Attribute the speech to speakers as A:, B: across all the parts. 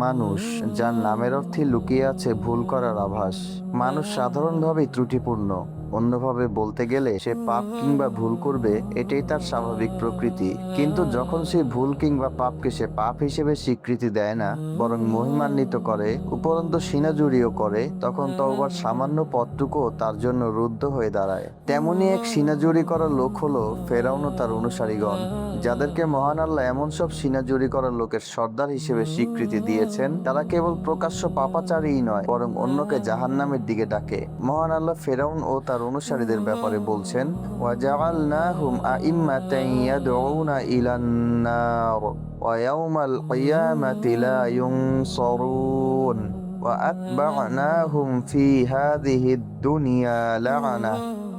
A: মানুষ, যার নামের অর্থে লুকিয়ে আছে ভুল করার আভাস। মানুষ সাধারণভাবেই ত্রুটিপূর্ণ। অন্যভাবে বলতে গেলে সে পাপ কিংবা ভুল করবে, এটাই তার স্বাভাবিক প্রকৃতি। কিন্তু যখন সে ভুল কিংবা পাপকে সে পাপ হিসেবে স্বীকৃতি দেয় না, বরং মহিমান্বিত করে, উপরন্তু সিনাজুরিও করে, তখন তওবার সামান্য পথটুকুও তার জন্য রুদ্ধ হয়ে দাঁড়ায়। তেমনি এক সিনাজুরি করা লোক হলো ফেরাউন ও তার অনুসারীগণ, যাদেরকে মহান আল্লাহ এমন সব সিনাজুরি করা লোকের সর্দার হিসেবে স্বীকৃতি দিয়েছেন, তারা কেবল প্রকাশ্য পাপাচারীই নয়, বরং অন্যকে জাহান্নামের দিকে ডাকে। মহান আল্লাহ ফেরাউন ও তার অনুসারীদের ব্যাপারে বলছেন, ওয়াজআলনাহুম আইম্মাতান ইয়াদউনা ইলান নার ওয়া ইয়াওমাল কিয়ামাতি লা ইউনসারুন ওয়া আতবা'নাহুম ফি হাযিহিদ দুনিয়া লা'না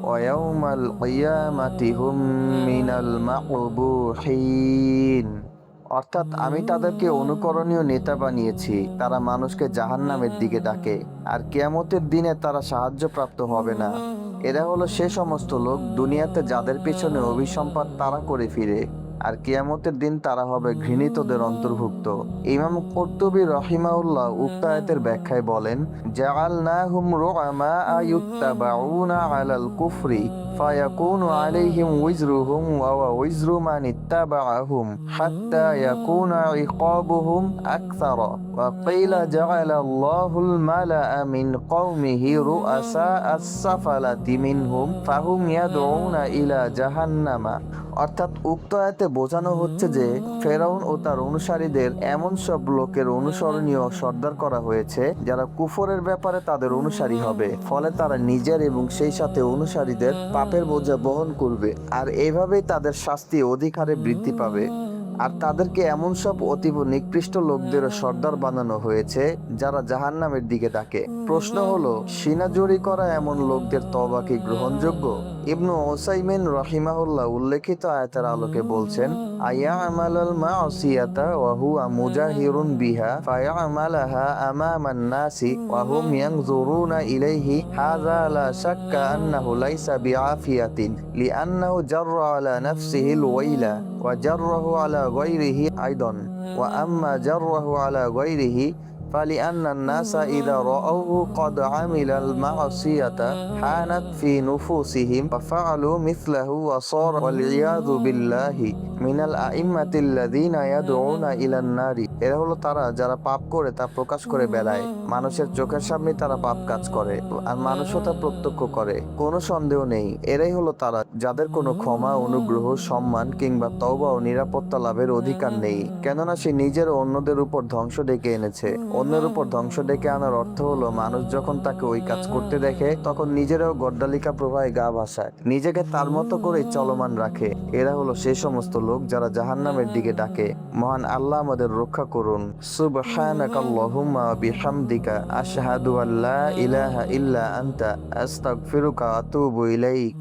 A: ওয়া ইয়াওমাল কিয়ামাতি হুম মিনাল মাকবুহিন। অর্থাৎ আমি তাদেরকে অনুকরণীয় নেতা বানিয়েছি, তারা মানুষকে জাহান্নামের দিকে ডাকে, আর কিয়ামতের দিনে তারা সাহায্যপ্রাপ্ত হবে না। এরা হলো সে সমস্ত লোক দুনিয়াতে যাদের পিছনে অভিসম্পাত তারা করে ফিরে, আর কিয়ামতের দিন তারা হবে ঘৃণিতদের অন্তর্ভুক্ত। ইমাম কুরতুবী রাহিমাহুল্লাহ উক্ত আয়াতের ব্যাখ্যায় বলেন, জাআলনাহুম রুআমা ইউত্তাবাউনা আলাল কুফরি ফায়াকুনু আলাইহিম উজরুহুম ওয়া উজরু মান ইত্তাবাআহুম হাত্তা ইয়াকুনা ইকাবুহুম আকসারা। ওয়া কিলা জাআলাল্লাহুল মালাআ মিন কওমিহি রুআসা আস-সাফালাতি মিনহুম ফাহুম ইয়াদউনা ইলা জাহান্নামা। অর্থাৎ উক্ত আয়াতে বোঝানো হচ্ছে যে ফেরাউন ও তার অনুসারীদের এমন সব লোকের অনুসরণীয় সর্দার করা হয়েছে যারা কুফরের ব্যাপারে তাদের অনুসারী হবে, ফলে তারা নিজের এবং সেই সাথে অনুসারীদের পাপের বোঝা বহন করবে, আর এভাবেই তাদের শাস্তি অধিক হারে বৃদ্ধি পাবে। আর তাদেরকে এমন সব অতীব নিকৃষ্ট লোকদের সর্দার বানানো হয়েছে যারা জাহান্নামের দিকে ডাকে। প্রশ্ন হলো, সিনাজুরি করা এমন লোকদের তওবা কি গ্রহণযোগ্য? ইবনু উসাইমিন রাহিমাহুল্লাহ উল্লেখিত আয়াতের আলোকে বলছেন, আয়ামালাল মাসিয়াতা ওয়া হুয়া মুজাহিরুন বিহা ফায়ামালাহা আমামান নাসি ওয়া হুম ইয়ানজুরুনা ইলাইহি হাযা লা শাক্কা আন্নাহু লাইসা বিআফিয়াতিন লিআন্নাহু জাররা আলা নাফসিহিল ওয়াইলা ওয়া জাররাহু আলা গায়রিহি আইদান ওয়া আম্মা জাররাহু আলা গায়রিহি فلأن الناس إذا رأوه قد عمل المعصية حانت في نفوسهم ففعلوا مثله وصار والعياذ بالله من الأئمة الذين يدعون إلى النار। এরা হলো তারা যারা পাপ করে তা প্রকাশ করে বেড়ায়, মানুষের চোখের সামনে তারা পাপ কাজ করে আর মানুষও তা প্রত্যক্ষ করে। কোনো সন্দেহ নেই, এরাই হলো তারা যাদের কোনো ক্ষমা, অনুগ্রহ, সম্মান কিংবা তওবা ও নিরাপত্তা লাভের অধিকার নেই, কেননা সে নিজের ও অন্যদের উপর ধ্বংস ডেকে এনেছে। অন্যের উপর ধ্বংস ডেকে আনার অর্থ হলো মানুষ যখন তাকে ওই কাজ করতে দেখে তখন নিজেরাও গড্ডালিকা প্রবাহে গা ভাসায়, নিজেকে তার মতো করেই চলমান রাখে। এরা হলো সেই সমস্ত লোক যারা জাহান্নামের দিকে ডাকে। মহান আল্লাহ আমাদের রক্ষা করুন। সুবহানাকাল্লাহুম্মা ওয়া বিহামদিকা আশহাদু আল্লা ইলাহা ইল্লা আনতা আস্তাগফিরুকা ওয়া আতুবু ইলাইক।